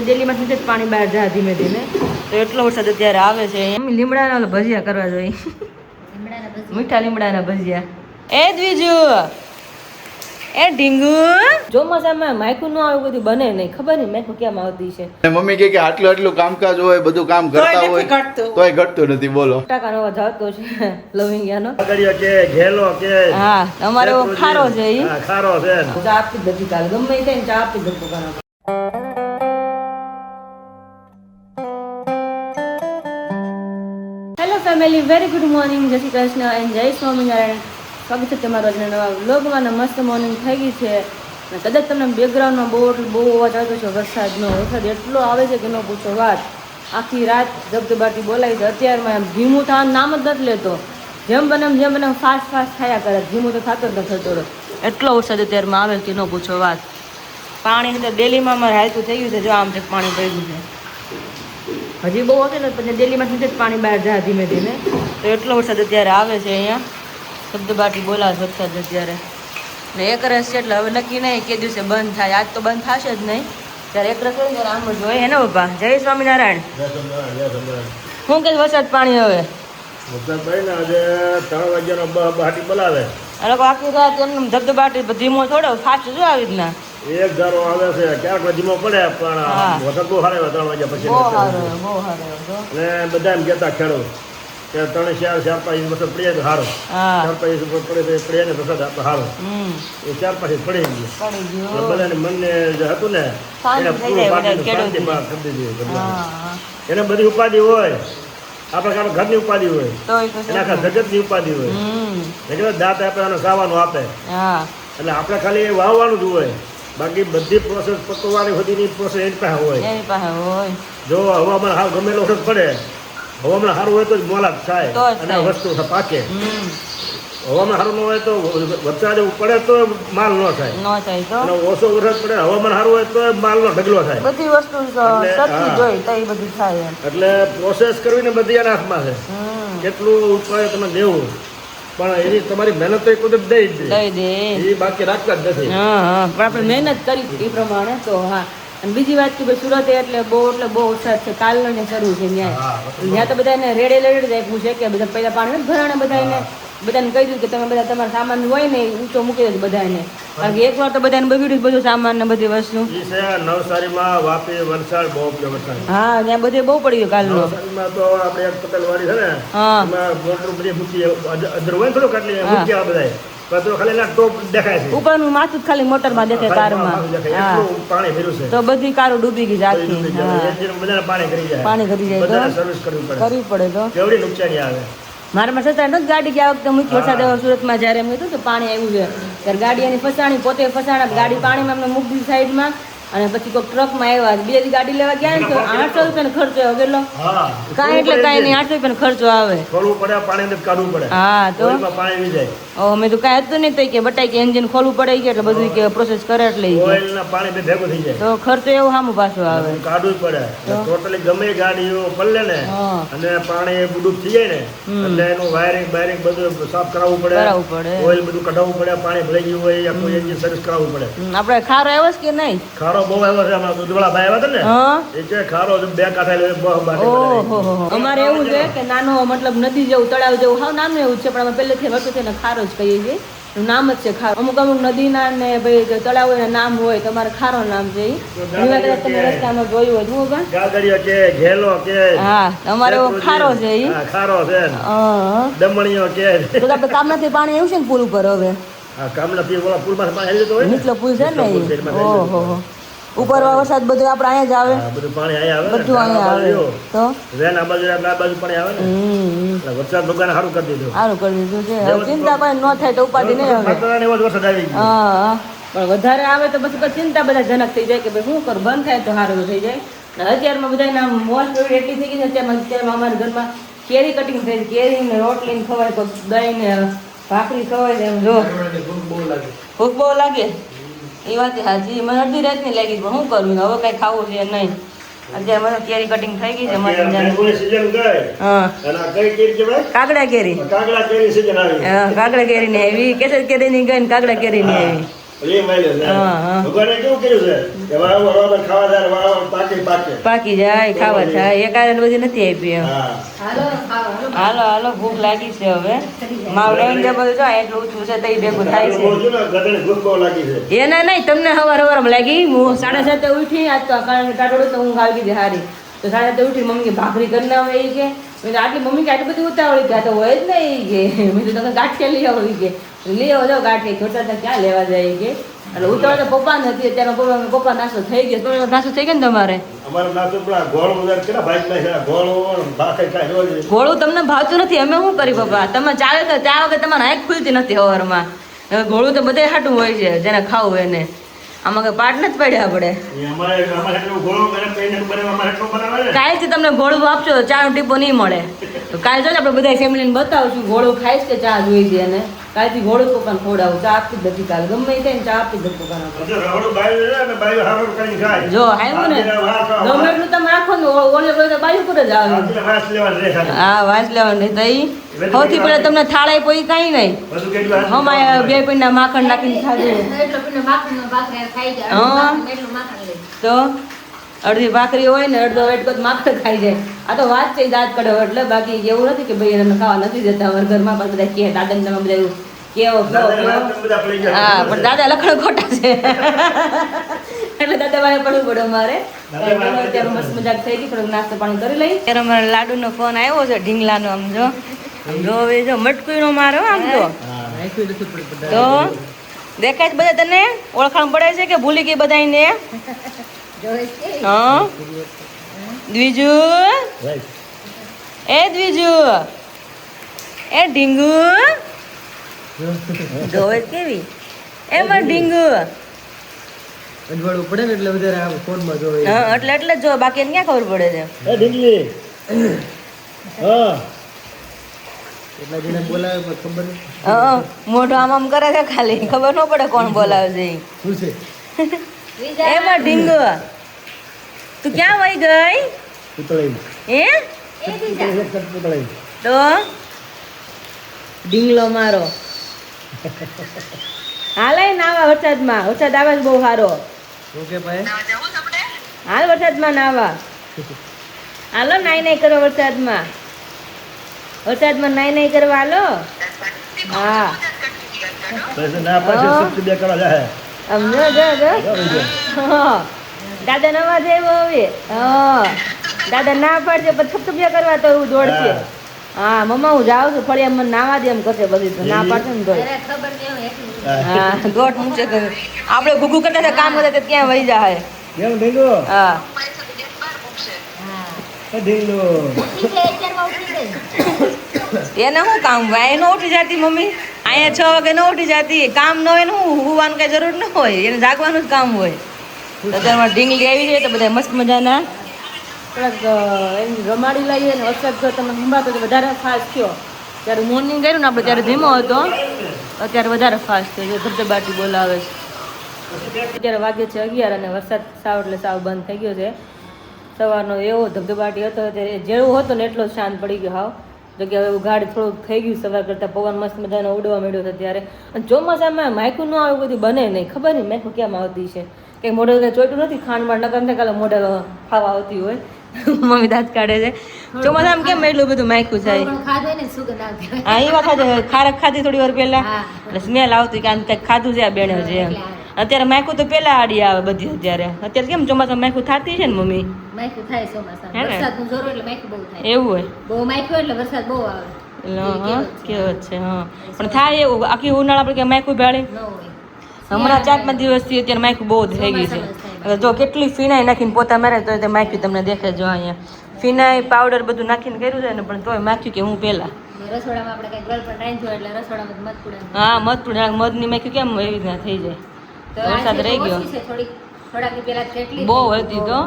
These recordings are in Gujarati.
ડેલીમાંથી જ પાણી બહાર જાય ધીમે ધીમે. તો એટલો વરસાદ અત્યારે આવે છે. એમ લીમડાના ભજીયા કરવા જોઈએ. મીઠા લીમડાના ભજીયા. એ દ્વિજુ એ ઢીંગુ ચોમાસામાં માયકું ન આવે બધું બને નહીં. ખબર નહીં માયકું કેમ આવતી છે. મમ્મી કે આટલું કામકાજ હોય બધું કામ કરતા હોય તોય ઘટતું નથી. બોલો ટકા નો આવતો છે લવિંગિયાનો. કે ઘેલો કે હા અમારે ખારો છે ઈ. હા ખારો છે. ચા આપતી બધી કાલે ગમે તે ચા આપતી બધી દુકાન. Hello family, very good morning. જય શ્રી કૃષ્ણ એન્ડ જય સ્વામિનારાયણ. સ્વાગત છે તમારો આજના નવા વ્લોગમાં. મસ્ત મોર્નિંગ થઈ ગઈ છે. કદાચ તમને બેકગ્રાઉન્ડમાં બહુ અવાજ આવતો છે વરસાદનો. વરસાદ એટલો આવે છે કે ન પૂછો વાત. આખી રાત ધબધબાટી બોલાય છે. અત્યારમાં એમ ધીમું થવાનું નામ જ નથી લેતો. જેમ બને ફાસ્ટ થયા કરે. ધીમું તો થતો જ નથી થતો. એટલો વરસાદ અત્યારમાં આવે કે ન પૂછો વાત. પાણી તો ડેલીમાં અમારે હાલતું થઈ ગયું છે. જો આમ છે પાણી પડ્યું છે. હજી બહુ હતું ને પછી ડેલીમાંથી જ પાણી બહાર જાય ધીમે ધીમે. તો એટલો વરસાદ અત્યારે આવે છે અહીંયા. ધબધબાટી બોલાવે વરસાદ અત્યારે. ને એક રસ છે એટલે હવે નક્કી નહીં કે દિવસે બંધ થાય. આજ તો બંધ થશે જ નહીં. ત્યારે એક રસ હોય ત્યારે આમ જ હોય. એને બાપા જય સ્વામિનારાયણ. શું કે વરસાદ પાણી હવે આજે 3 વાગ્યાનો બહાટી બોલાવે. આ લોકો આખી રાત એમને ધબધબાટી ધીમો થોડો ફાસ્ટ જો આવી રીતના એક ધારો આવે છે. ક્યારેક ધીમો પડે પણ વરસાદ બહુ સારો 3 વાગ્યા પછી. બહુ સારો ને બધા એમ કહેતા ખેડૂત કે 3-4 ઇંચ વરસાદ પડી જાય તો સારો. 4-5 ઇંચ પડે તો પડે ને વરસાદ આપણે સારો. એ 4-5 ઇંચ પડી ગયો. બધાને મનને જે હતું ને એને પૂરું શાંતિમાં કરી દીધું. એને બધી ઉપાધિ હોય. આપણે કામ ઘરની ઉપાધિ હોય, એના આખા જગતની ઉપાધિ હોય. દાંત આપે અને ખાવાનું આપે. એટલે આપણે ખાલી વાવવાનું જ હોય. બાકી બધી પ્રોસેસ પકવવાની બધીની પ્રોસેસ એની પાસે હોય. જો હવામાન હાવ ગમેલો વરસાદ પડે, હવામાન સારું હોય તો જ મોલાદ થાય અને વસ્તુ પાકે. હવામાન સારું ન હોય તો વરસાદ પડે તો માલ ન થાય. અને ઓછો વરસાદ પડે હવામાન સારું હોય તો માલ નો ઢગલો થાય. બધી વસ્તુ એટલે પ્રોસેસ કરવી ને બધી એના હાથમાં છે. કેટલું ઉત્પાદન તમે દેવું પણ એની તમારી મહેનત તો કુદરત દઈ દે. એ બાકી રાખતા જ નથી. પણ આપણે મહેનત કરી એ પ્રમાણે તો હા. અને બીજી વાત કે ભાઈ સુરત એટલે બહુ વરસાદ છે. કાલનો ને શરૂ છે ત્યાં તો બધાને રેડે આપ્યું છે કે બધા પહેલા પાણી નથી ભરાણે. બધાને કહી દીધું કે તમે બધા તમારો સામાન હોય ને ઊંચો મૂકી દેજો બધાને. કારણ કે એકવાર તો બધાને બગડ્યું બધું સામાન ને બધી વસ્તુ. નવસારીમાં વાપી વલસાડ બહુ વરસાદ. હા ત્યાં બધે બહુ પડી ગયું કાલનો. નવસારીમાં તો આપણે એક પટેલવાડી છે ને એમાં મોટર બધી મૂકી અંદર હોય થોડું કાટલી મૂક્યા બધા. ઉપરનું માથું ખાલી મોટરમાં દેખાય કારમાં. પાણી ભર્યું છે તો બધી કારો ડૂબી ગઈ આખી. પાણી કરી જાય તો કરવી પડે તો કેવડી નુકસાની આવે. મારામાં છતાં નથી ગાડી ગયા વખતે મૂકી વરસાદ સુરતમાં જ્યારે એમ કીધું કે પાણી આવ્યું છે ત્યારે ગાડી એની ફસાણી, પોતે ફસાણા. ગાડી પાણીમાં અમને મૂકી દીધી સાઈડમાં. અને પછી કોઈ ટ્રકમાં આવ્યા. બીજી ગાડી લેવા ગયા ને તો 800 રૂપિયાનો ખર્ચો આવે. કેટલો કાંઈ એટલે કાંઈ નહીં, 800 રૂપિયાનો ખર્ચો આવે. હા તો પાણી જાય. મેં તો કાંઈ હતું નહીં તો કે બટાઈ કે એન્જિન ખોલવું પડે કે એટલે બધું કે પ્રોસેસ કરે એટલે પાણી ભેગું થઈ જાય તો ખર્ચો એવો સામું પાછું આવે. કાઢવું પડે ટોટલી ગમે ગાડીઓ પલ્લે ને અને પાણી ડૂબ થઈ જાય ને એટલે એનું વાયરિંગ બધું સાફ કરાવવું પડે. ઓઇલ બધું કઢાવવું પડે. પાણી ભરાઈ ગયું હોય આખું એન્જિન સર્વિસ કરાવવું પડે. આપણે ખારો આવ્યો કે નહીં? ખારો બહુ આવ્યો છે. અમારા દૂધવાળા ભાઈ આવ્યા હતા ને એ કે ખારો 2 કાંઠા. અમારે એવું છે કે નાનો મતલબ નદી જેવું તળાવ જેવું હાવ નાનું એવું છે પણ અમે પહેલેથી વસ્તુ છે ને ખારો જ કહીએ છીએ. નામ જ છે ખારો. અમુક નદીના ને ભાઈ તળાવ હોય નામ હોય તમારે ખારો નામ છે. તમે રસ્તામાં જોયું હોય ગાગડીઓ કે ઘેલો કે હા અમારે ખારો છે. ખારો છે દમણીઓ કે તો આપણે કામનાથી પાણી આવ્યું છે ને પુલ ઉપર. હવે નીચલો પુલ છે ને ઓહો ઉપર વરસાદ બધું આપણે અહીંયા જ આવે. બધું પાણી અહીંયા આવે. બધું અહીંયા આવે તો વેન આ બાજુ પાણી આવે ને વરસાદ લોકોને સારું કરી દીધું છે. ચિંતા કોઈ ન થાય તો ઉપાધિ નહીં આવે. વરસાદ આવી ગયો. હા પણ વધારે આવે તો પછી ચિંતા બધા જનક થઈ જાય કે ભાઈ શું કરું, બંધ થાય તો સારું થઈ જાય. અત્યારમાં બધા મોસ્ટ એટલી થઈ ગઈ છે. અત્યારમાં અમારા ઘરમાં કેરી કટિંગ થઈ છે. કેરી ને રોટલી ને ખવાય તો દહીં ને ભાખરી ખવાય એમ. જો ભૂખ બહુ લાગે એ વાત હાજી. મને અડધી રાત ની લાગી પણ શું કરું હવે કઈ ખાવું છે નહીં. અત્યારે મને કેરી કટિંગ થઈ ગઈ છે. કાગડા કેરી ને આવી, કેસર કેરી ની ગઈ ને કાગડા કેરી ની આવી. એ માયલો છે. હા, હા. ભગવાને કેવું કર્યું છે કે વાવ ખાવા જાય વાવ પાકે પાકી જાય ખાવા થાય એ કારણ બધી નથી આપી એમ હા હાલો હાલો ભૂખ લાગી છે હવે માવ ડાઇનિંગ ટેબલ જો એટલું ઊંચું છે તઈ ભેગું થાય બહુ છે જો ને ગધેડી ભૂખ બહુ લાગી છે એના નહીં તમને સવારમાં લાગી હું 7:30 ઉઠી આજ તો કારણ ટાટોડું તો ઊંઘ આવી ગઈ હારી તો 7:30 ઉઠી મમ્મી ભાખરી કરી નાખે એ કે મેં કીધું આટલી મમ્મી કે આટલી બધી ઉતાવળી ગયા તો હોય જ ને એ કે મેં કીધું તમે ગાંઠિયા લઈ આવો કે લઈ આવો જાઓ ગાંઠિયા ખોટા તો ક્યાં લેવા જાય કે એટલે ઉતાવળ તો પપ્પા નથી અત્યારે પપ્પા નાસ્તો થઈ ગયો તો નાસ્તો થઈ ગયો ને તમારે અમારો નાસ્તો પેલા ગોળ ઉધાર કેટલા ભાઈ ના છે ગોળ ભાખરી ખાઈ રોજ ગોળું તમને ભાવતું નથી અમે શું કરી પપ્પા તમે ચાલે તો ચા વગર તમારે આંખ ખુલતી નથી સવારમાં હવે ગોળું તો બધે હાટું હોય છે જેને ખાવું એને આમાં કઈ પાટ નથી પડ્યા આપણે અમારે એટલું ગોળ મને પેન બને અમારે એટલું બનાવે ને કાલથી તમને ગોળું આપશો તો ચાનો ટીપો નહીં મળે તો કાલ જો ને આપણે બધા ફેમિલીને બતાવશું ગોળું ખાઈશ કે ચા જોઈ છે અને કાલથી ગોળું પપ્પાને ખવડાવું ચા આપી જ નથી કાલે ગમે એ થાય ને ચા આપી જ નથી પપ્પાને રવડું બાયું છે ને બાયું હારું કરીને ખાય જો હાયું ને ગમે એટલું તમે રાખો ને ઓલે કોઈ તો બાજુ પર જ આવે આપણે વાસ લેવાનું રહે ખાલી હા વાંચ લેવાનું તો ઈ સૌથી પહેલા તમને થાળે કોઈ કાંઈ નહીં બધું કેટલું હમાય બે પીના માખણ નાખીને ખાધું હા. તો અડધી ભાખરી હોય ને અડધો વેટકો તો માખણ ખાઈ જાય આ તો વાત છે દાંત કઢો એટલે બાકી એવું નથી કે ભાઈ એને ખાવા નથી દેતા અમારા ઘરમાં પણ બધા કહે દાદાને તમે બધા એવું કેવો બધા પડી ગયા હા પણ દાદા લખણ ખોટા છે એટલે દાદા વાળે પડવું પડે અમારે અત્યારે મસ્ત મજાક થઈ ગઈ થોડોક નાસ્તો પાણી કરી લઈ ત્યારે અમારા લાડુનો ફોન આવ્યો છે ઢીંગલાનો આમ જો હવે જો મટકુઈનો મારો આમ તો દેખાય છે બધા તને ઓળખાણ પડે છે કે ભૂલી ગઈ બધાને હા દ્વિજુ એ દ્વિજુ એ ઢીંગુ જોવે કેવી એમાં ઢીંગુ અજવાળું પડે ને એટલે વધારે આમ ફોનમાં જોવે હા એટલે જો બાકી એને ક્યાં ખબર પડે છે એ ઢીંગલી હા એટલા જઈને બોલાવે પણ ખબર નથી હા મોઢું આમ કરે છે ખાલી ખબર ન પડે કોણ બોલાવે છે શું છે એમાં ઢીંગુ તું ક્યાં વહી ગઈ પૂતળી હે પૂતળી તો ઢીંગલો મારો હાલે નાવા વરસાદમાં વરસાદ આવે છે બહુ સારો ઓકે ભાઈ હાલ વરસાદમાં નાવા હાલો નાઈ નાઈ કરો વરસાદમાં નાઈ નાઈ કરવા હાલો હા પછી ના પછી સુખ બે કરવા જાય આમ જો હા દાદા નવા જેવો હવે હા દાદા ના પાડશે પછી થપથપિયા કરવા તો એવું દોડશે હા મમ્મા હું જાઉં છું ફળી મને નાવા દે એમ કરશે બધી તો ના પાડશે ને તો હા દોડ મૂકશે કે આપણે ઘૂઘું કરતા હતા કામ કરતા હતા ક્યાં વહી જાય કેમ ઢીંગો હા ઢીંગલો એને શું કામ હોય એને ઉઠી જતી મમ્મી અહીંયા 6 વાગે ન ઉઠી જતી કામ ન હોય ને હું હોવાનું કઈ જરૂર ન હોય એને જાગવાનું જ કામ હોય અત્યારમાં ઢીંગલી આવી જાય તો બધા મસ્ત મજાના થોડાક એમ રમાડી લઈએ ને વરસાદ જો તમે સંભાળતો તો વધારે ફાસ્ટ થયો ત્યારે મોર્નિંગ કર્યું ને આપણે ત્યારે ધીમો હતો અત્યારે વધારે ફાસ્ટ થયો ધબધબાટી બોલાવે છે અત્યારે વાગે છે 11 અને વરસાદ સાવ એટલે સાવ બંધ થઈ ગયો છે સવારનો એવો ધબધબાટી હતો ત્યારે જેવું હતો ને એટલો શાંત પડી ગયો હાવ જગ્યા હવે ગાડી થોડુંક થઈ ગયું સવાર કરતાં પવન મસ્ત મજાનો ઉડવા માંડ્યો છે ત્યારે અને ચોમાસામાં માયકું ન આવે બધું બને નહીં ખબર નહીં માયકું કેમ આવતી છે કંઈ મોઢે કંઈ ચોટ્યું નથી ખાંડમાં નકર ને કાલે મોઢે ખાવા આવતી હોય મમ્મી દાંત કાઢે છે ચોમાસામાં કેમ એટલું બધું માયકું જાય હા એ વખત ખારક ખાધી થોડી વાર પહેલા એટલે સ્મેલ આવતી કે આને કંઈક ખાધું છે આ બેને છે એમ અત્યારે માયકું તો પેલા આડી આવે બધી અત્યારે કેમ ચોમાસામાં માયકું થતી છે ને મમ્મી માયકું થાય ચોમાસામાં વરસાદનું જોર એટલે માયકું બહુ થાય એવું હોય બહુ માયકું એટલે વરસાદ બહુ આવે હા કેવત છે હા પણ થાય એવું આખી ઉનાળા આપણે કે માયકું ભાડે ન હોય હમણાં 4-5 દિવસથી અત્યારે માયકું બહુ થઈ ગઈ છે હવે જો કેટલી ફીનાઈ નાખીને પોતા મારે તો તે માયકું તમને દેખે જો અહીંયા ફીનાઈ પાવડર બધું નાખીને કર્યું છે ને પણ તોય માખ્યું કે હું પહેલા રસોડામાં આપણે કઈ ગળ પણ રાંધ્યો એટલે રસોડામાં મત પૂડા હા મધ પૂડા મધની માખ્યું કેમ એવી રીતના થઈ જાય વરસાદ રહી ગયો થોડાક પેલા કેટલી બહુ હતી તો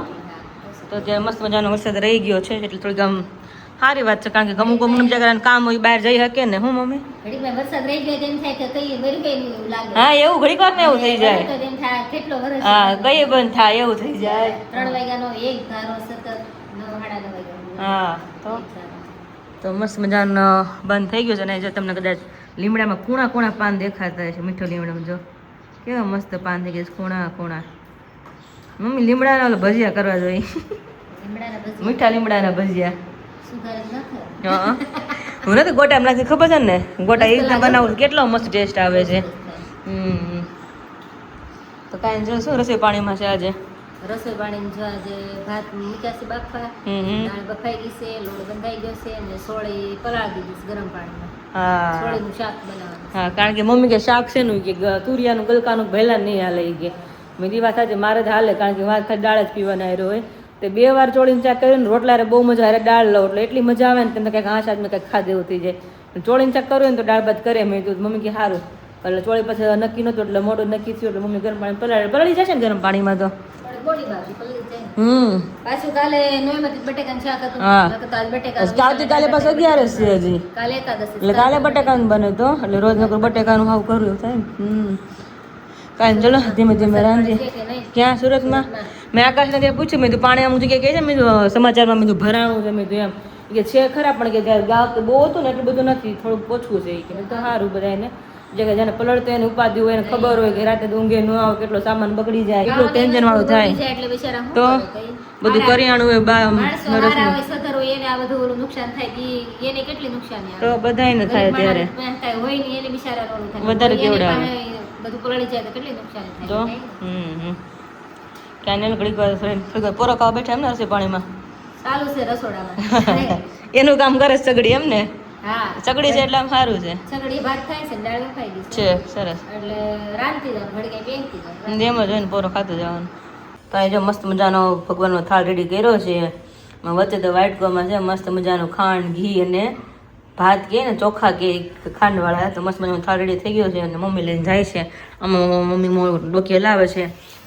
ત્યારે મસ્ત મજાનો વરસાદ રહી ગયો છે એટલે થોડીક આમ સારી વાત છે કારણ કે અમુક અમુક જગ્યાએ કામ હોય બહાર જઈ શકે ને હું મમ્મી ઘડીકમાં વરસાદ રહી ગયો તેમ થાય કે કઈ બરી ગઈ એવું લાગે હા એવું ઘડીક વાર ને એવું થઈ જાય તો તેમ થાય કેટલો વરસ હા કઈ બંધ થાય એવું થઈ જાય 3 વાગ્યાનો એક ધારો સતત 9:30 વાગ્યા હા તો મસ્ત મજાનો બંધ થઈ ગયો છે ને જો તમને કદાચ લીમડામાં કૂણા કૂણા પાન દેખાતા છે મીઠો લીમડામાં જો કેવા મસ્ત પાન થઈ ગયા છે, ખૂણા ખૂણા. મમ્મી લીમડાના ઓલા ભજીયા કરવા જોઈએ. લીમડાના ભજીયા મીઠા લીમડાના ભજીયા. સુધાર જ ન થાય. હા હું નથી ગોટા એમ લાગતી ખબર છે ને ગોટા એ રીતના બનાવું કેટલો મસ્ત ટેસ્ટ આવે છે. તો કાંઈ જો શું રસોઈ પાણીમાં છે આજે? રસોઈ પાણી જો આજે ભાત મૂક્યા છે બાફા, દાળ બફાઈ ગઈ છે, લોટ બંધાઈ ગયો છે અને સોળી પલાળી દીધી છે ગરમ પાણીમાં. હા સોળીનું શાક બનાવવાનું. હા કારણ કે મમ્મી કે શાક છે નું કે તુરિયાનું ગલકાનું ભેલા નહીં હાલે ઈ કે મેં દી વાત સાથે મારે જ હાલે કારણ કે મારે ખાલી દાળ જ પીવાના હારે હોય તે 2 વાર ચોળીને ચા કર્યું ને રોટલા રે બહુ મજા આવે દાળ લો એટલે એટલી મજા આવે ને તમને કંઈક હાશ આદમી કંઈક ખાધે એવું થઈ જાય. ચોળીને ચા કર્યું ને તો દાળ ભાત કરે મેં કીધું મમ્મી કે સારું એટલે ચોળી પછી નક્કી નહોતું એટલે મોઢું નક્કી થયું એટલે મમ્મી ગરમ પાણી પલાળી જશે ને ગરમ પાણીમાં તો. બોડી બાજુ પલળી જાય. પાછું કાલે નોઈમાંથી બટેકાનું શાક હતું. હા. નકર તો આજ બટેકાનું આવતીકાલે પાછું 11 છે હજી કાલે એકાદશી. એટલે કાલે બટેકાનું બને તો એટલે રોજ નકર બટેકાનું હાવ કર્યું થાય ને. કાંઈ ચલો ધીમે ધીમે રાંધીએ. છે કે નહીં? ક્યાં સુરતમાં? મેં આકાશને ત્યાં પૂછ્યું મેં કીધું પાણી અમુક જગ્યાએ કહે છે મેં કીધું સમાચારમાં મેં કીધું ભરાણું છે મેં કીધું એમ કે છે ખરા પણ કે જ્યારે ગાવ તો બહુ હતું ને એટલું બધું નથી થોડુંક ઓછું છે કે મેં તો સારું બધાને જે કે જેને પલળતો એને ઉપાધિ હોય એને ખબર હોય કે રાતે ઊંઘે ન આવે કેટલો સામાન બગડી જાય કેટલું ટેન્શન વાળું થાય બગડી જાય એટલે બિચારા શું તો કરે કઈ? બધું કરિયાણું હોય માણસો હારા નરસનું હોય, સધર હોય, એને આ બધું ઓલું નુકસાન થાય ઈ એને કેટલી નુકસાની આવે. તો બધાયને થાય ગરીબ ત્યારે માણસ કાંઈ હોય નહીં, એને બિચારાને ઓલું થાય. વધારે એને કેવડાવે. પાસે બધું પલળી જાય તો કેટલી નુકસાની તો થાય. ક્યાં ને ઘડીક વાર થોડીક વાર પોરો ખાવા બેઠા એમ ને રસોઈ પાણીમાં ચાલુ છે રસોડામાં. એનું કામ કરે છે સગડી એમ ને હા, સગડી છે એટલે આમ સારું છે સગડી ભાત થાય છે ને દાળ બફાઈ ગઈ છે સરસ એટલે રાંધતી જાવ ઘડી કઈ બેંકતી જાવ. એમ જ હોય ને પોરો ખાતું જવાનું. તો અહીં જો મસ્ત મજાનો ભગવાનનો થાળ રેડી કર્યો છે એમાં વચ્ચે તો વાટકોમાં છે મસ્ત મજાનું ખાંડ ઘી અને ભાત કે ને ચોખા કે ખાંડવાળા તો મસ્ત મજાનો થાળ રેડી થઈ ગયો છે અને મમ્મી લઈને જાય છે આમાં મમ્મી ડોકીએ લાવે છે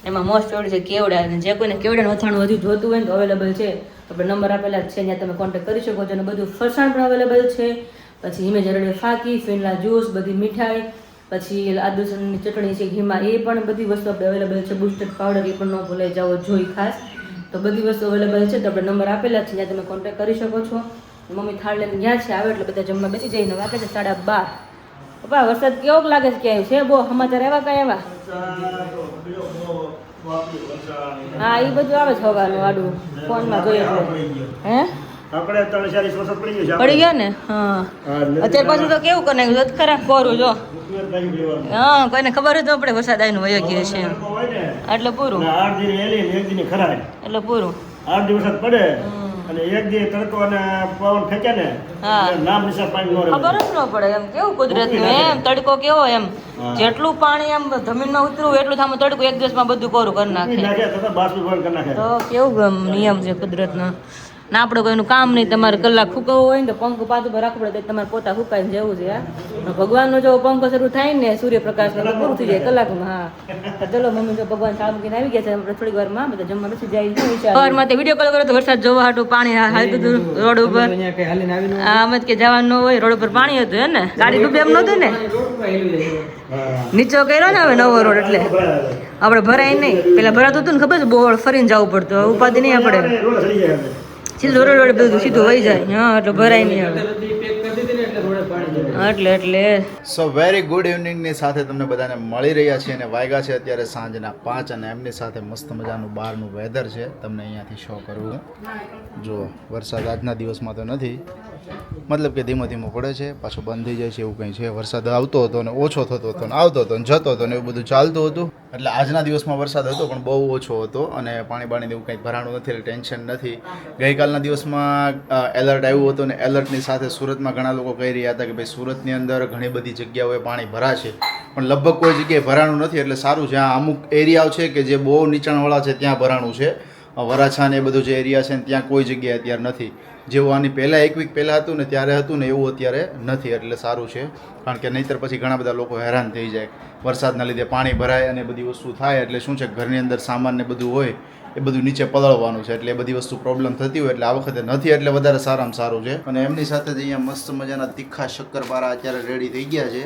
એમાં મોસ્ટ ઓડ છે કેવડા અને જે કોઈને કેવડાનું અથાણું હજી જોતું હોય ને તો અવેલેબલ છે આપણે નંબર આપેલા જ છે ત્યાં તમે કોન્ટેક્ટ કરી શકો છો અને બધું ફરસાણ પણ અવેલેબલ છે. પછી હિમેજ રડે ફાકી ફીંડલા જ્યુસ બધી મીઠાઈ પછી આદુસણની ચટણી છે ઘીમાં એ પણ બધી વસ્તુ આપણે અવેલેબલ છે. બુસ્ટેડ પાવડર એ પણ ન ભૂલાઈ જાઓ જોઈ ખાસ તો બધી વસ્તુ અવેલેબલ છે તો આપણે નંબર આપેલા છે ત્યાં તમે કોન્ટેક્ટ કરી શકો છો. મમ્મી થાળ લઈને ગયા છે આવે એટલે બધા જમવા બેસી જઈને વાગે છે 12:30. પપ્પા વરસાદ કેવોક લાગે છે ક્યાંય છે બહુ સમાચાર એવા કઈ એવા? હા એ બધું આવે છે હવાનું આડું ફોનમાં જોઈએ એટલે હે આપણે 3-4 ઇંચ વરસાદ પડી ગયો છે. પડી ગયા ને હા અત્યારે પાછું તો કેવું કરી નાખ્યું ખરા કોરું જો હા કોઈને ખબર જ ન પડે વરસાદ આવીને વયો ગયો છે એમ. એટલે પૂરું 8 દિન એલી ને 1 દિન ખરાય. એટલે પૂરું 8 દિવસ વરસાદ પડે અને 1 દી તડકો અને પવન ફેંકે ને હા. એટલે નામ નિશાન પાણી નો રહે. ખબર જ ન પડે એમ કેવું કુદરતનું એમ તડકો કેવો એમ જેટલું પાણી એમ જમીનમાં ઉતરવું એટલું થામ તડકો એક દિવસમાં બધું કોરું કરી નાખે નાખે તો બાષ્પીભવન કરી નાખે. તો કેવું નિયમ છે કુદરતનો ના આપણે કોઈનું કામ નહીં તમારે કલાક ફૂકવવો હોય ને તો પંખ પાછું પર રાખવું પડે તો તમારે પોતા ફૂકાઈને જવું છે. હા ભગવાનનો જો પંખો શરૂ થાય ને સૂર્યપ્રકાશ તો પૂરું થઈ જાય કલાકમાં. હા તો ચલો મમ્મી જો ભગવાન સારું મૂકીને આવી ગયા છે આપણે થોડીક વારમાં બધા જમવા બેસી જાય સવારમાં વિડીયો કોલ કરો તો વરસાદ જોવા હાટું પાણી હાલતું હતું રોડ ઉપર. હા અમે કે જવાનું ન હોય રોડ ઉપર પાણી હતું હે ને ગાડી ડૂબે એમ નહોતું ને નીચો કર્યો ને હવે નવો રોડ એટલે આપણે ભરાય નહીં પેલા ભરાતું હતું ને ખબર છે બોળ ફરીને જવું પડતું ઉપાધિ નહીં આપણે રોડ ચડી જાય હવે. સીધું રોડ બધું સીધું વહી જાય હા એટલે ભરાય નહીં હવે એટલે સો વેરી ગુડ ઇવનિંગની સાથે તમને બધાને મળી રહ્યા છીએ અને વાગ્યા છે અત્યારે સાંજના 5 અને એમની સાથે મસ્ત મજાનું બહારનું વેધર છે તમને અહીંયાથી શો કરું જો વરસાદ આજના દિવસમાં તો નથી મતલબ કે ધીમો ધીમો પડે છે પાછો બંધ થઈ જાય છે એવું કંઈ છે. વરસાદ આવતો હતો ને ઓછો થતો હતો ને આવતો હતો ને જતો હતો ને એવું બધું ચાલતું હતું એટલે આજના દિવસમાં વરસાદ હતો પણ બહુ ઓછો હતો અને પાણી બાણી એવું કંઈ ભરાણું નથી એટલે ટેન્શન નથી. ગઈકાલના દિવસમાં એલર્ટ આવ્યું હતું ને એલર્ટની સાથે સુરતમાં ઘણા લોકો કહી રહ્યા હતા કે ભાઈ સુરતની અંદર ઘણી બધી જગ્યાઓએ પાણી ભરાશે પણ લગભગ કોઈ જગ્યાએ ભરાણું નથી એટલે સારું છે. આ અમુક એરિયાઓ છે કે જે બહુ નીચાણવાળા છે ત્યાં ભરાણું છે. વરાછા ને એ બધું જે એરિયા છે ને ત્યાં કોઈ જગ્યાએ અત્યારે નથી. જેવું આની પહેલાં 1 વીક પહેલાં હતું ને ત્યારે હતું ને એવું અત્યારે નથી એટલે સારું છે કારણ કે નહીંતર પછી ઘણા બધા લોકો હેરાન થઈ જાય વરસાદના લીધે પાણી ભરાય અને બધી વસ્તુ થાય એટલે શું છે ઘરની અંદર સામાન ને બધું હોય એ બધું નીચે પલળવાનું છે એટલે એ બધી વસ્તુ પ્રોબ્લેમ થતી હોય એટલે આ વખતે નથી એટલે વધારે સારામાં સારું છે. અને એમની સાથે જ અહીંયા મસ્ત મજાના તીખા શક્કરપારા અત્યારે રેડી થઈ ગયા છે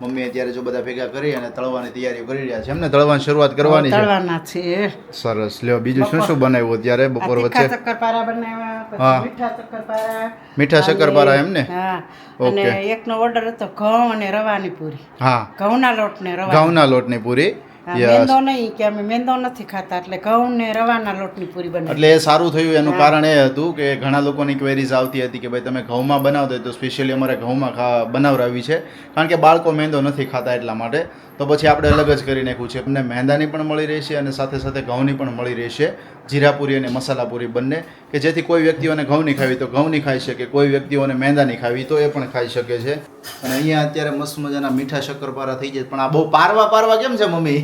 મમ્મી અત્યારે જો બધા ભેગા કરી અને તળવાની તૈયારીઓ કરી રહ્યા છે એમને તળવાની શરૂઆત કરવાની છે તળવાના છે સરસ લ્યો બીજું શું શું બનાવ્યું અત્યારે બપોર વચ્ચે શક્કરપારા બનાવ્યા હા. પછી મીઠા શક્કરપારા મીઠા શક્કરપારા એમને હા ઓકે. અને એકનો ઓર્ડર હતો ઘઉં અને રવાની પૂરી હા ઘઉંના લોટ ને રવા ઘઉંના લોટની પૂરી હા, યસ મેંદો નહીં કે અમે મેંદો નથી ખાતા એટલે ઘઉં ને રવાના લોટની પૂરી બનાવી એટલે એ સારું થયું એનું કારણ એ હતું કે ઘણા લોકોની ક્વેરીઝ આવતી હતી કે ભાઈ તમે ઘઉંમાં બનાવતા હોય તો સ્પેશિયલી અમારે ઘઉંમાં બનાવરાવી છે કારણ કે બાળકો મેંદો નથી ખાતા એટલા માટે તો પછી આપણે અલગ જ કરી નાખ્યું છે એમને મેંદાની પણ મળી રહેશે અને સાથે સાથે ઘઉંની પણ મળી રહેશે જીરાપુરી અને મસાલાપુરી બંને કે જેથી કોઈ વ્યક્તિઓને ઘઉંની ખાવી તો ઘઉંની ખાઈ શકે કોઈ વ્યક્તિઓને મેંદાની ખાવી તો એ પણ ખાઈ શકે છે અને અહીંયા અત્યારે મસ્ત મજાના મીઠા શક્કરપારા થઈ જાય પણ આ બહુ પારવા કેમ છે મમ્મી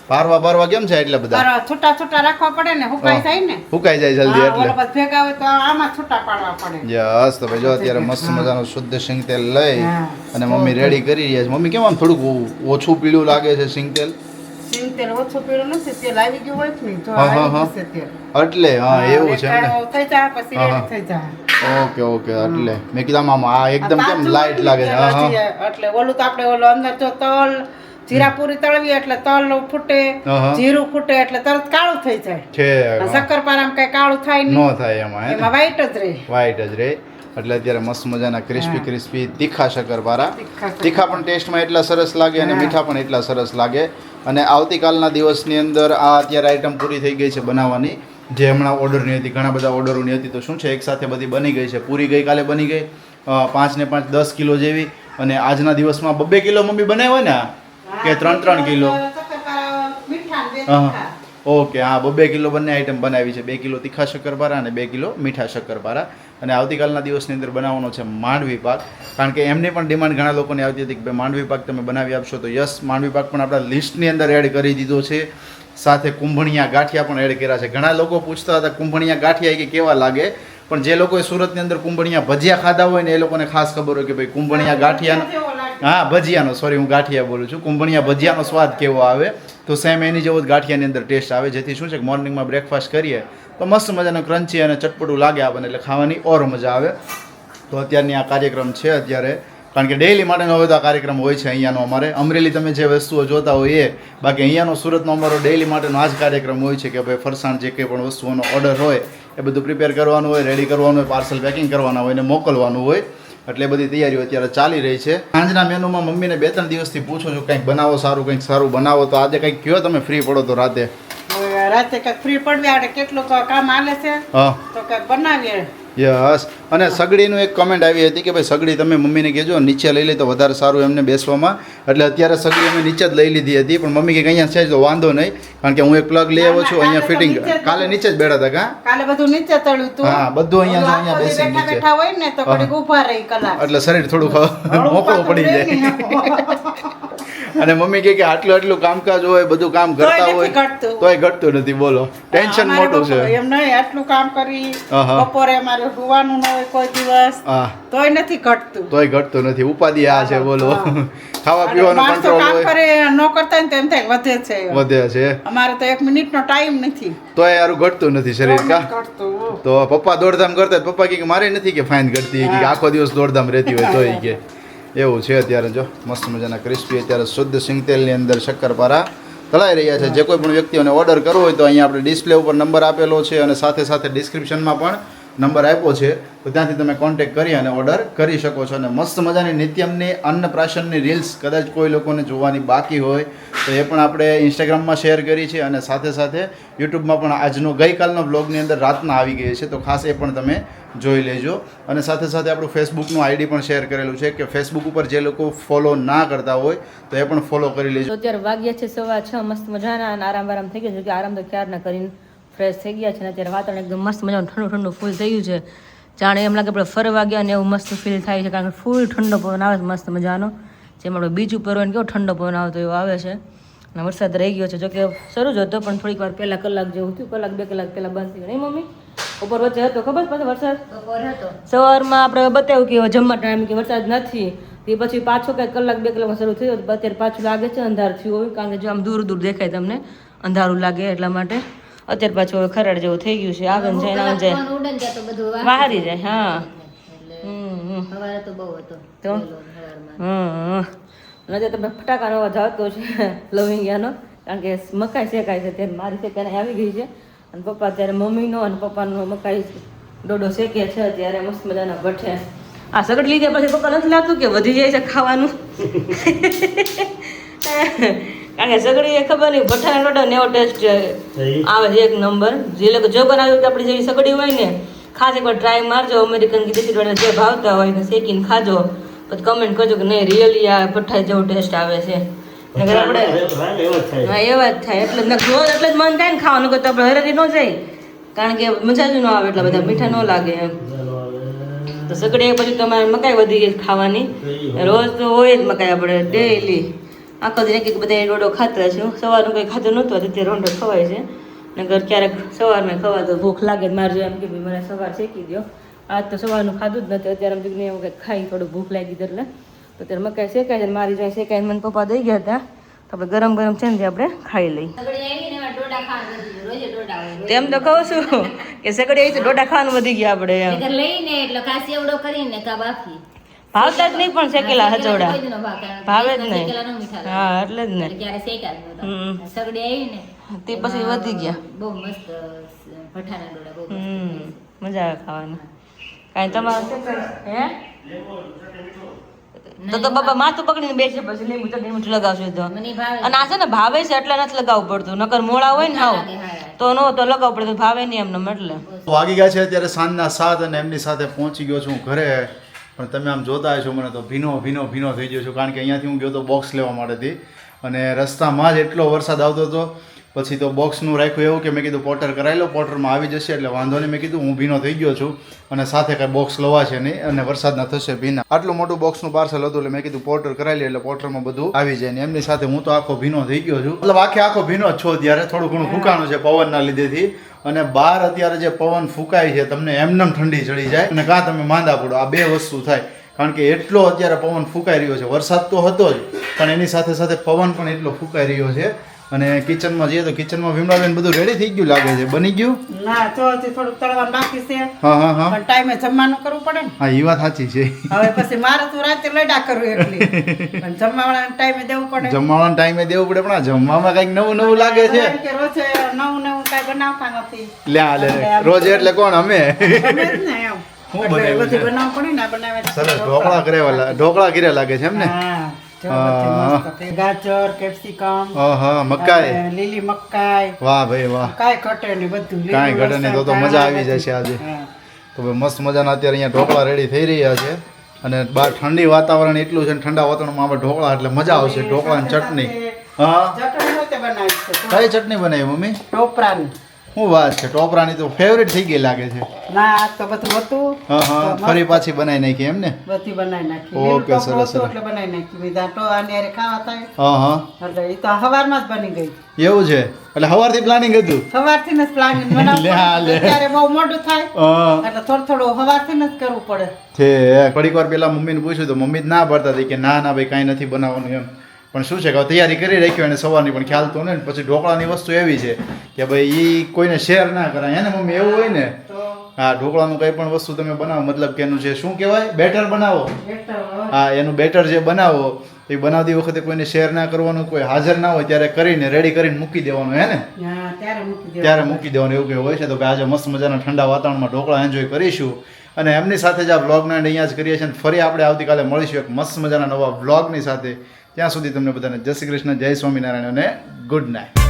પારવા કેમ છે એટલે બધા પારવા છૂટા છૂટા રાખવા પડે ને હુકાઈ જાય ને ફૂકાઈ જાય જલ્દી હા, એટલે ઓલા બધા ભેગા હોય તો આમાં છૂટા પાડવા પડે યસ તો ભાઈ જો અત્યારે મસ્ત મજાનું શુદ્ધ સિંગ તેલ લઈ હા. અને મમ્મી રેડી કરી રહ્યા છે મમ્મી કેમ આમ થોડુંક ઓછું પીળું લાગે છે સિંગ તેલ સિંગ તેલ ઓછું પીળું નથી તેલ આવી ગયું હોય ને તો હા, હા, આવી હા. જશે તેલ એટલે હા એવું છે એમ ને રેખાઓ થઈ જાય પછી હા, હા. રેડી થઈ જાય ઓકે એટલે મેં કીધું આમ આ એકદમ કેમ લાઈટ લાગે છે હા હા એટલે ઓલું તો આપણે ઓલું અંદર જો તલ જીરાપુરી તળવી એટલે તલ ફૂટે હા, હા. જીરું ફૂટે એટલે તરત કાળું થઈ જાય છે શક્કરપારામાં કઈ કાળું થાય ન નહીં થાય એમાં હે ને? એમાં વ્હાઈટ જ રહે વ્હાઈટ જ રે એટલે અત્યારે મસ્ત મજાના ક્રિસ્પી તીખા શક્કરપારા તીખા તીખા પણ ટેસ્ટમાં એટલા સરસ લાગે અને મીઠા પણ એટલા સરસ લાગે અને આવતીકાલના દિવસની અંદર આ અત્યારે આઈટમ પૂરી થઈ ગઈ છે બનાવવાની જે હમણાં ઓર્ડરની હતી ઘણા બધા ઓર્ડરોની હતી તો શું છે એકસાથે બધી બની ગઈ છે પૂરી ગઈકાલે બની ગઈ 5 ને 5 10 કિલો જેવી અને આજના દિવસમાં 2 કિલો મમ્મી બનાવ્યા ને કે 3 કિલો શક્કરપારા મીઠા ને બે હા. તીખા. ઓકે હા 2 કિલો બંને આઈટમ બનાવી છે 2 કિલો તીખા શક્કરપારા અને 2 કિલો મીઠા શક્કરપારા અને આવતીકાલના દિવસની અંદર બનાવવાનો છે માંડવી પાક કારણ કે એમની પણ ડિમાન્ડ ઘણા લોકોની આવતી હતી કે ભાઈ માંડવી પાક તમે બનાવી આપશો તો યસ માંડવી પાક પણ આપણા લિસ્ટની અંદર એડ કરી દીધો છે સાથે કુંભણિયા ગાંઠિયા પણ એડ કર્યા છે ઘણા લોકો પૂછતા હતા કુંભણિયા ગાંઠિયા કે કેવા લાગે પણ જે લોકોએ સુરતની અંદર કુંભણિયા ભજીયા ખાધા હોય ને એ લોકોને ખાસ ખબર હોય કે ભાઈ કુંભણિયા ગાંઠિયાનો કેવો લાગે? હા ભજીયાનો સોરી હું ગાંઠિયા બોલું છું કુંભણિયા ભજીયાનો સ્વાદ કેવો આવે તો સેમ એની જેવો જ ગાંઠિયાની અંદર ટેસ્ટ આવે જેથી શું છે કે મોર્નિંગમાં બ્રેકફાસ્ટ કરીએ તો મસ્ત મજાનું ક્રન્ચી અને ચટપટું લાગે આપણને એટલે ખાવાની ઓર મજા આવે તો અત્યારની આ કાર્યક્રમ છે અત્યારે કારણ કે ડેઈલી માટેનો હવે તો આ કાર્યક્રમ હોય છે અહીંયાનો અમારે અમરેલી તમે જે વસ્તુઓ જોતા હોય એ બાકી અહીંયાનો સુરતનો અમારો ડેઈલી માટેનો આ જ કાર્યક્રમ હોય છે કે ભાઈ ફરસાણ જે કંઈ પણ વસ્તુઓનો ઓર્ડર હોય એ બધું પ્રિપેર કરવાનું હોય રેડી કરવાનું હોય પાર્સલ પેકિંગ કરવાના હોય ને મોકલવાનું હોય એટલે બધી તૈયારીઓ અત્યારે ચાલી રહી છે સાંજના મેનુમાં મમ્મીને 2-3 દિવસથી પૂછું છું કંઈક બનાવો કંઈક સારું બનાવો તો આજે કંઈક કયો તમે ફ્રી પડો તો રાતે હવે રાતે કંઈક ફ્રી પડવી આપણે કેટલું કામ હાલે છે હા તો કંઈક બનાવીએ યસ અને સગડીનું એક કમેન્ટ આવી હતી કે ભાઈ સગડી તમે મમ્મીને કહેજો નીચે લઈ લે તો વધારે સારું એમને બેસવામાં એટલે અત્યારે સગડી અમે નીચે જ લઈ લીધી હતી પણ મમ્મી કે અહીંયા છે તો વાંધો નહીં કારણ કે હું એક પ્લગ લઈ આવ્યો છું અહીંયા ફિટિંગ કાલે નીચે જ બેઠા હતા કાં કાલે બધું નીચે તળ્યું તું હા, બધું અહીંયા જો અહીંયા બેસીને બેઠા નીચે. બેઠા હોય ને તો ઘડીક ઊભા રહી કલાક એટલે શરીર થોડુંક મોકળું પડી જાય અને મમ્મી કહે કે આટલું કામકાજ હોય બધું કામ કરતા તોય નથી હોય ઘટતું. તોય ઘટતું નથી બોલો ટેન્શન અમારે મોટું છે બપોરે એમ નહીં આટલું કામ કરી આહા. બપોરે અમારે સુવાનું ન હોય કોઈ દિવસ હા તોય નથી ઘટતું તોય ઘટતું નથી ઉપાધિ આ છે બોલો હા. ખાવા અને પીવાનું માણસો કંટ્રોલ કામ હોય કરે ન કરતા હોય ને તો એમ થાય વધે છે વધે છે અમારે તો 1 મિનિટનો ટાઈમ નથી તોય યારું ઘટતું નથી શરીર કા ઘટતું તો પપ્પા દોડધામ કરતા હોય, પપ્પા કહે કે મારે નથી કે ફાઇન ઘટતી કે આખો દિવસ દોડધામ રહેતી હોય તોય કે એવું છે અત્યારે જો મસ્ત મજાના ક્રિસ્પી અત્યારે શુદ્ધ સિંગ તેલની અંદર શક્કરપારા તળાઈ રહ્યા છે જે કોઈ પણ વ્યક્તિઓને ઓર્ડર કરવો હોય તો અહીંયા આપણે ડિસ્પ્લે ઉપર નંબર આપેલો છે અને સાથે સાથે ડિસ્ક્રિપ્શનમાં પણ નંબર આપ્યો છે તો ત્યાંથી તમે કોન્ટેક્ટ કરી અને ઓર્ડર કરી શકો છો અને મસ્ત મજાની નિત્યમની અન્નપ્રાશનની રીલ્સ કદાચ કોઈ લોકોને જોવાની બાકી હોય તો એ પણ આપણે ઇન્સ્ટાગ્રામમાં શેર કરી છે અને સાથે સાથે યુટ્યુબમાં પણ આજનો ગઈકાલનો બ્લોગની અંદર રાતના આવી ગઈ છે તો ખાસ એ પણ તમે જોઈ લેજો અને સાથે સાથે આપણું ફેસબુકનું આઈડી પણ શેર કરેલું છે કે ફેસબુક ઉપર જે લોકો ફોલો ના કરતા હોય તો એ પણ ફોલો કરી લેજો તો અત્યારે વાગ્યા છે 6:15 મસ્ત મજાના અને આરામ થઈ ગયો છે કે આરામ તો ક્યારના કરીને ફ્રેશ થઈ ગયા છે ને અત્યારે વાતાવરણ એકદમ મસ્ત મજાનું ઠંડુ ફૂલ થઈ ગયું છે જાણે એમ લાગે આપણે ફરવા ગયા ને એવું મસ્ત ફીલ થાય છે કારણ કે ફૂલ ઠંડો પવન આવે છે મસ્ત મજાનો જેમાં આપણે બીચ ઉપર હોય ને કેવો ઠંડો પવન આવતો એવો આવે છે અને વરસાદ રહી ગયો છે જોકે શરૂ જ હતો પણ થોડીક વાર પહેલાં કલાક જેવું થયું 1-2 કલાક પહેલાં બંધ થઈ ગયું નહીં મમ્મી ઉપર વચ્ચે હતો ખબર પછી વરસાદ બપોર હતો સવારમાં આપણે બતાવ્યું કે હવે જમવા ટાઈમ કે વરસાદ નથી તે પછી પાછો કંઈક 1-2 કલાકમાં શરૂ થયો અત્યારે પાછું લાગે છે અંધાર થયું હોય કારણ કે જો આમ દૂર દેખાય તમને અંધારું લાગે એટલા માટે અત્યારે પાછું હવે ખરાડ જેવું થઈ ગયું છે આગળ જઈને આમ જાય ફોન ઉડે ને ત્યાં તો બધું વાહરી જાય હા એટલે સવારે તો બહુ હતો તો? વહેલો સવારમાં. અને અત્યારે તમે ફટાકાનો અવાજ આવતો છે લવિંગિયાનો, કારણ કે મકાઈ શેકાય છે ત્યારે મારી શેકાઈને આવી ગઈ છે. અને પપ્પા અત્યારે મમ્મીનો અને પપ્પાનો મકાઈ ડોડો શેકે છે ત્યારે મસ્ત મજાના ભઠ્ઠે. આ સગડ લીધા પછી પપ્પા નથી લાગતું કે વધી જાય છે ખાવાનું? કારણ કે સગડી એ ખબર નહીં, ભઠ્ઠાના ડોડાનો એવો ટેસ્ટ આવે છે એક નંબર. જે લોકો જો બનાવ્યું કે આપણી જેવી સગડી હોય ને, ખાસ એકવાર ટ્રાય મારજો. અમેરિકન કે દેશી ડોડા જે ભાવતા હોય ને શેકીને ખાજો, પછી કમેન્ટ કરજો કે નહીં રિયલી આ ભઠ્ઠા જેવો ટેસ્ટ આવે છે. નકર આપણે હા એવા જ થાય. એટલે રોજ એટલે જ મન થાય ને ખાવાનું, તો આપણે હરેથી ન જાય, કારણ કે મજા જ ન આવે, એટલા બધા મીઠા ન લાગે એમ. તો સગડી પછી તમારે મકાઈ વધી ગઈ ખાવાની. રોજ તો હોય જ મકાઈ આપણે ડેઈલી. આખો દિન એક બધા રોડો ખાતા છું. સવારનું કંઈ ખાતું નહોતું, અત્યારે રોંઢો ખવાય છે. નગર ક્યારેક સવારમાં ખવા તો ભૂખ લાગે મારે જો એમ કે ભાઈ મને સવાર શેકી દો. આજ તો સવારનું ખાધું જ નથી. અત્યારે એમ કંઈક કંઈક ખાઈ થોડું ભૂખ લાગી હતી એટલે. તો અત્યારે મકાઈ શેકાય છે, મારી જાય શેકાઈને મને પપ્પા દઈ ગયા હતા. તો આપણે ગરમ ગરમ છે ને આપણે ખાઈ લઈ. તેમ તો કહું છું કે સગડી આવી તો ડોડા ખાવાનું વધી ગયા આપણે એમ. લઈને એટલે ખાસ એવડો કરીને કા બાફી ભાવતા જ નહીં, પણ શેકેલા હચોડા ભાવે જ નહીં. મીઠા હા એટલે જ ને. ક્યારે શેકા સગડી આવી ને તે પછી વધી ગયા. બહુ મસ્ત ભઠ્ઠાના ડોડા બહુ મજા આવે ખાવાની. કાંઈ તમારે હે તો બાબા માથું પકડીને બેસે પછી લીંબુ ચટણી મીઠું લગાવશું તો. મને ભાવે અને આ છે ને ભાવે છે એટલે નથી લગાવવું પડતું, નકર મોળા હોય ને હાવ તો નો તો લગાવવું પડે, તો ભાવે નહીં એમને એટલે. વાગી ગયા છે અત્યારે સાંજના 7 અને એમની સાથે પહોંચી ગયો છું ઘરે. પણ તમે આમ જોતા હશો મને તો ભીનો થઈ ગયો છું, કારણ કે અહીંયાથી હું ગયો તો બોક્સ લેવા માટેથી, અને રસ્તામાં જ એટલો વરસાદ આવતો હતો. પછી તો બોક્સનું રાખ્યું એવું કે મેં કીધું પોર્ટર કરાવી લો, પોર્ટરમાં આવી જશે એટલે વાંધો નહીં. મેં કીધું હું ભીનો થઈ ગયો છું અને સાથે કાંઈ બોક્સ લવા છે નહીં અને વરસાદના થશે ભીના. આટલું મોટું બોક્સનું પાર્સલ હતું એટલે મેં કીધું પોર્ટર કરાવી લે એટલે પોર્ટરમાં બધું આવી જાય ને. એમની સાથે હું તો આખો ભીનો થઈ ગયો છું, મતલબ આખો ભીનો જ છો. ત્યારે થોડું ઘણું ફૂંકાણું છે પવનના લીધેથી, અને બહાર અત્યારે જે પવન ફૂંકાય છે તમને એમનેમ ઠંડી ચડી જાય અને કાં તમે માંદા પડો. આ બે વસ્તુ થાય, કારણ કે એટલો અત્યારે પવન ફૂંકાઈ રહ્યો છે. વરસાદ તો હતો જ, પણ એની સાથે સાથે પવન પણ એટલો ફૂંકાઈ રહ્યો છે. અને કિચનમાં જઈએ તો કિચનમાં વિમલાબેન બધું રેડી થઈ ગયું લાગે છે, બની ગયું? ના તો હજી થોડુંક તળવાનું બાકી છે. હા પણ ટાઈમે જમવાનું કરવું પડે ને. હા એ વાત સાચી છે. હવે પછી મારે તો રાતે લડા કરવું એકલી, પણ જમવાવાળાને ટાઈમે દેવું પડે. જમવાના ટાઈમે દેવું પડે, પણ આ જમવામાં કઈક નવું લાગે છે. કારણ કે રોજે નવું કાંઈ બનાવતા નથી. લે રોજે એટલે કોણ અમે? ગમે જ ને એમ. હું એટલે બનાવ્યું બધું છે? બનાવવું પડે ને. આ બનાવે છે સરસ ઢોકળા કર્યા લાગે છે એમ ને? હા, જો બધી મસ્ત. ગાજર, કેપ્સિકમ, હા મકાઈ, લીલી મકાઈ, વાહ ભાઈ વાહ, કાંઈ ઘટે નહીં બધું. કાંઈ ઘટે નહીં. તો મજા આવી જશે આજે. હા. તો ભાઈ મસ્ત મજાના અત્યારે અહીંયા ઢોકળા રેડી થઈ રહ્યા છે, અને બહાર ઠંડી વાતાવરણ એટલું છે ને ઠંડા વાતાવરણમાં આપણે ઢોકળા એટલે મજા આવશે. ઢોકળાની ચટણી. હા ચટણી હોય તે બનાવી છે. કઈ ચટણી બનાવી મમ્મી? ટોપરાની. શું વાત છે, ટોપરાની તો ફેવરેટ થઈ ગઈ લાગે છે. ના આ તો બધું હતું. હા ફરી પાછી બનાવી નાખી એમ ને? બધી બનાવી નાખી. ઓકે, લીલું ટોપરું સરસ, હતું સરસ. એટલે બનાવી નાખી. બીજા તો આની હારે ખાવા થાય હા એટલે એ તો સવારમાં જ બની ગઈ. એવું છે, એટલે સવારથી પ્લાનિંગ હતું? સવારથી જ પ્લાનિંગ બનાવવું લે, હા, લે. પડે. ત્યારે બહુ મોડું થાય હા એટલે થોડું સવારથી જ કરવું પડે. છે. થોડીક વાર પેલા મમ્મીને પૂછ્યું તો મમ્મી જ ના પાડતા હતી કે ના ભાઈ કાંઈ નથી બનાવવાનું એમ. પણ શું છે કે તૈયારી કરી રાખી અને સવારની પણ ખ્યાલ તો ને. પછી ઢોકળાની વસ્તુ એવી છે કે ભાઈ એ કોઈને શેર ના કરાય હે ને મમ્મી, એવું હોય ને? હા ઢોકળાનું કંઈ પણ વસ્તુ તમે બનાવો, મતલબ કે એનું છે શું કહેવાય, બેટર બનાવો. હા એનું બેટર જે બનાવો એ બનાવતી વખતે કોઈને શેર ના કરવાનું, કોઈ હાજર ના હોય ત્યારે કરીને રેડી કરીને મૂકી દેવાનું હે ને? હા, ત્યારે મૂકી દેવાનું એવું કંઈ હોય છે. તો કે આજે મસ્ત મજાના ઠંડા વાતાવરણમાં ઢોકળા એન્જોય કરીશું, અને એમની સાથે જ આ વ્લોગના અહીંયા જ કરીએ છીએ. અને ફરી આપણે આવતીકાલે મળીશું એક મસ્ત મજાના નવા વ્લોગની સાથે. ત્યાં સુધી તમને બધાને જય શ્રી કૃષ્ણ, જય સ્વામિનારાયણ અને ગુડ નાઇટ.